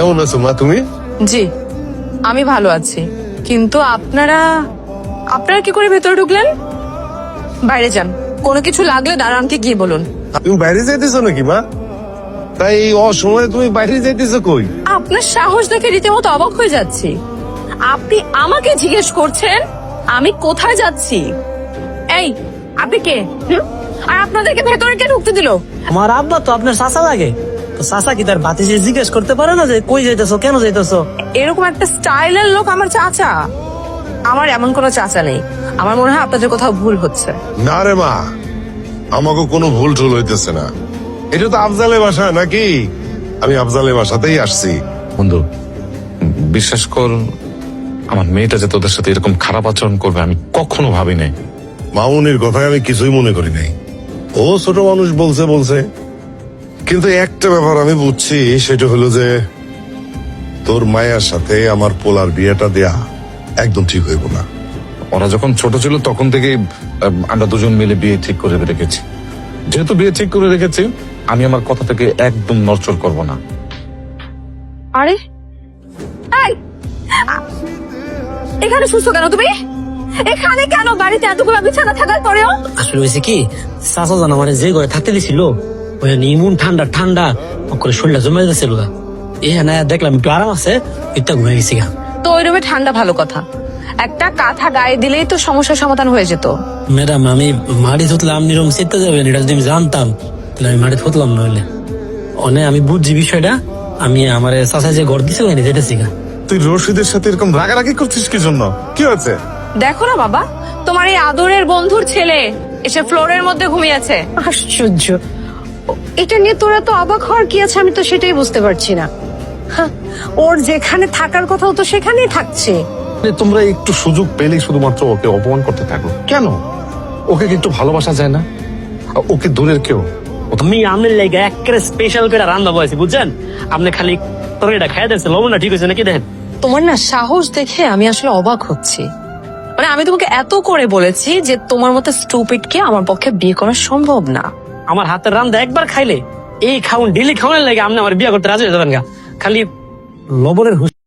কেমন আছো মা তুমি? জি আমি ভালো আছি, কিন্তু আপনারা কি করে ভেতরে ঢুকলেন? বাইরে যান, কোনো কিছু লাগলে দাঁড়ানকে গিয়ে বলুন। তুমি বাইরে যাইতেছো নাকি মা? তাই এই অসময়ে তুমি বাইরে যাইতেছো কই? আপনার সাহস দেখে রীতিমতো অবাক হয়ে যাচ্ছি। আপনি আমাকে জিজ্ঞেস করছেন আমি কোথায় যাচ্ছি? এই আপনি কে? আর আপনাদেরকে ভেতরে কে ঢুকতে দিল? আমার আব্বা তো আপনার চাচা লাগে, তো চাচা কি তার ভাতিজে জিজ্ঞেস করতে পারে না যে কই যাইতেছো, কেন যাইতেছো? এরকম একটা স্টাইলের লোক আমার চাচা? আমার এমন কোনো চাচা নেই। আমার মনে হয় আপনাদের কোথাও ভুল হচ্ছে। না রে মা, আমাকে কোনো ভুল টুল হইতেছে না। এটা তো আফজালের বাসা নাকি? আমি আফজালের বাসাতেই আসছি। বন্ধু বিশ্বাস কর, আমার মেয়েটা যে তোদের সাথে এরকম খারাপ আচরণ করবে আমি কখনো ভাবি নাই। মামুনির কথায় আমি কিছুই মনে করি নাই। ও ছোট মানুষ বলছে, কিন্তু একটা ব্যাপার আমি বুঝছি, সেটা হলো যে তোর মায়ের সাথে আমার পোলার বিয়েটা দেয়া একদম ঠিক হইব না। ওরা যখন ছোট ছিল তখন থেকেই আমরা দুজন মিলে বিয়ে ঠিক করে রেখেছি। যেহেতু বিয়ে ঠিক করে রেখেছি, আমি আমার কথা থেকে একদম নড়চড় করব না। আরে এই, এখানে সুস্থ কেন তুমি? এখানে কেন? বাড়িতে এতগুলো বিছানা থাকার পরেও? আসলে হয়েছে কি, চাচা জান আমার যে ঘরে থাকতে দিছিল ওই ইমুন ঠান্ডা ঠান্ডা করে শরীরটা জমে যাচ্ছিল গা। এ না দেখলাম একটু আরাম আছে, এটা ঘুমিয়ে গেছি গা। তো ওই রুমে ঠান্ডা ভালো কথা, একটা কাঁথা গায়ে দিলেই তো সমস্যার সমাধান হয়ে যেত। ম্যাডাম আমি মাটি থুতলাম, আপনি রুম চেতে যাবেন, এটা যদি আমি জানতাম তাহলে আমি মাটি থুতলাম নইলে। অনে আমি বুঝছি বিষয়টা, আমি আমার চাচা যে ঘর দিছিল যেতেছি গা। তুই রশিদের সাথে এরকম রাগারাগি করছিস কি জন্য? কি হয়েছে? দেখো না বাবা, তোমার এই আদরের বন্ধুর ছেলে এসে ফ্লোরের মধ্যে ঘুমিয়েছে। আশ্চর্য, এটা নিয়ে তোরা তো অবাক হওয়ার কি আছে? আমি তো সেটাই বুঝতে পারছি না। হ্যাঁ, ওর যেখানে থাকার কথা তো সেখানেই থাকছে। তোমরা একটু সুযোগ পেলেই শুধুমাত্র ওকে অপমান করতে থাকো কেন? ওকে কি একটু ভালোবাসা যায় না? ওকে দূরের কেউ। আমি আমের লেগে একেবারে স্পেশাল করে রান্না বয়েছি, বুঝছেন? আপনি খালি তরকারিটা খাই দিয়েছেন, লবণটা ঠিক হয়েছে নাকি দেখেন। তোমার না সাহস দেখে আমি আসলে অবাক হচ্ছি। মানে আমি তোমাকে এত করে বলেছি যে তোমার মতো স্টুপিডকে আমার পক্ষে বিয়ে করা সম্ভব না। আমার হাতের রান্না একবার খাইলে এই খাউন ডেলি খাওয়ানোর লাগে আপনি আমার বিয়ে করতে রাজি হয়ে যাবেন গা। খালি লবণের